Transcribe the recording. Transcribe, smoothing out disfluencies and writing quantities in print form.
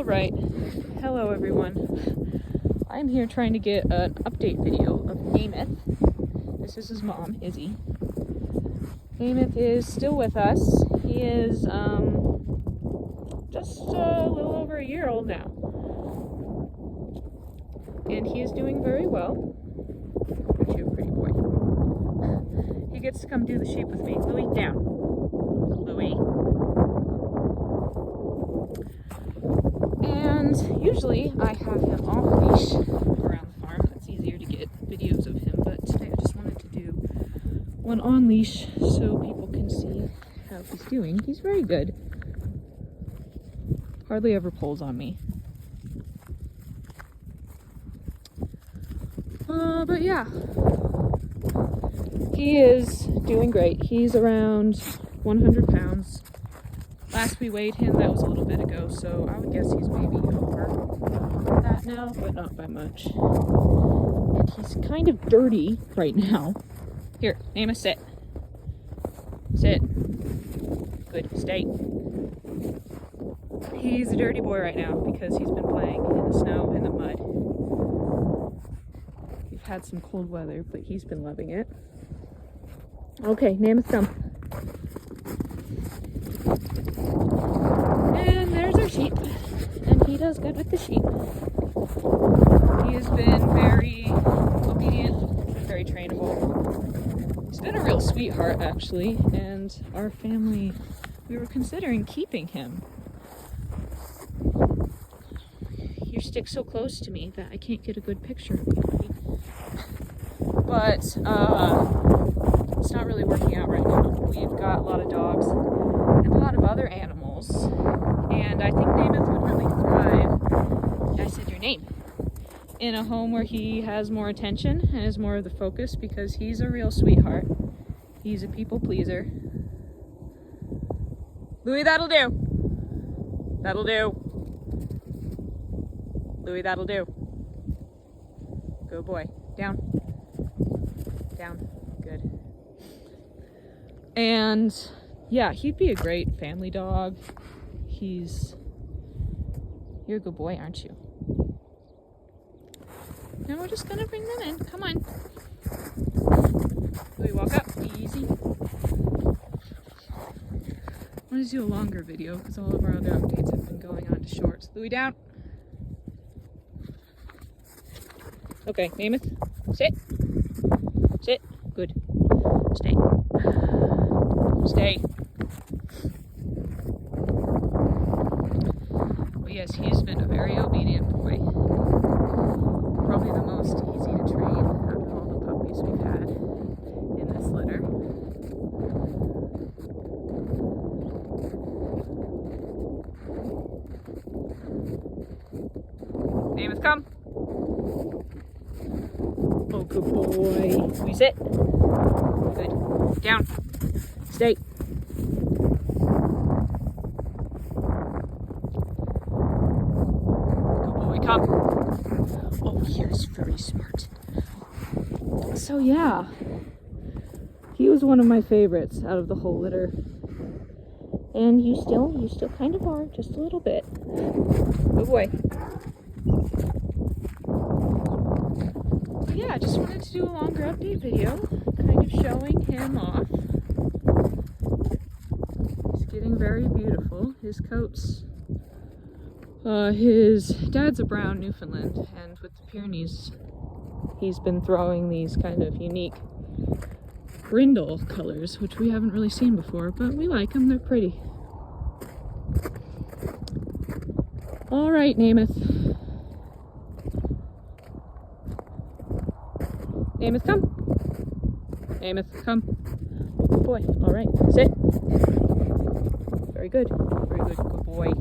Alright, hello everyone. I'm here trying to get an update video of Namath. This is his mom, Izzy. Namath is still with us. He is just a little over a year old now. And he is doing very well. Aren't you a pretty boy? He gets to come do the sheep with me. Louie, down. Louie. And usually I have him off leash around the farm. It's easier to get videos of him, but today I just wanted to do one on leash so people can see how he's doing. He's very good. Hardly ever pulls on me. But yeah, he is doing great. He's around 100 pounds. Last we weighed him, that was a little bit ago, so I would guess he's maybe over that now, but not by much. And he's kind of dirty right now. Here, Namath, sit. Sit. Good, stay. He's a dirty boy right now because he's been playing in the snow and the mud. We've had some cold weather, but he's been loving it. Okay, Namath, come. And there's our sheep. And he does good with the sheep. He has been very obedient, very trainable. He's been a real sweetheart, actually. And our family, we were considering keeping him. You stick so close to me that I can't get a good picture of you. But it's not really working out right now. We've got a lot of dogs and a lot of other animals, and I think Namath would really thrive, I said your name, in a home where he has more attention and is more of the focus, because he's a real sweetheart. He's a people pleaser. Louie, that'll do. That'll do. Louie, that'll do. Good boy. Down. Down. Good. And yeah, he'd be a great family dog. You're a good boy, aren't you? Now we're just gonna bring them in. Come on. Louie, walk up. Easy. I want to do a longer video because all of our other updates have been going on to shorts. Louie, down. Okay, Namath, sit. Sit. Good. Stay. Stay. Well, yes, he's been a very obedient boy. Probably the most easy to train out of all the puppies we've had in this litter. Namath, come. Oh, good boy. We sit. Good. Down. Stay. Good boy, come. Oh, here's very smart. So yeah, he was one of my favorites out of the whole litter. And you still kind of are, just a little bit. Good boy. Yeah, I just wanted to do a longer update video, kind of showing him off. He's getting very beautiful. His coat's, his dad's a brown Newfoundland, and with the Pyrenees, he's been throwing these kind of unique brindle colors, which we haven't really seen before, but we like them, they're pretty. All right, Namath. Namath, come. Namath, come. Good boy. All right, sit. Very good. Very good. Good boy.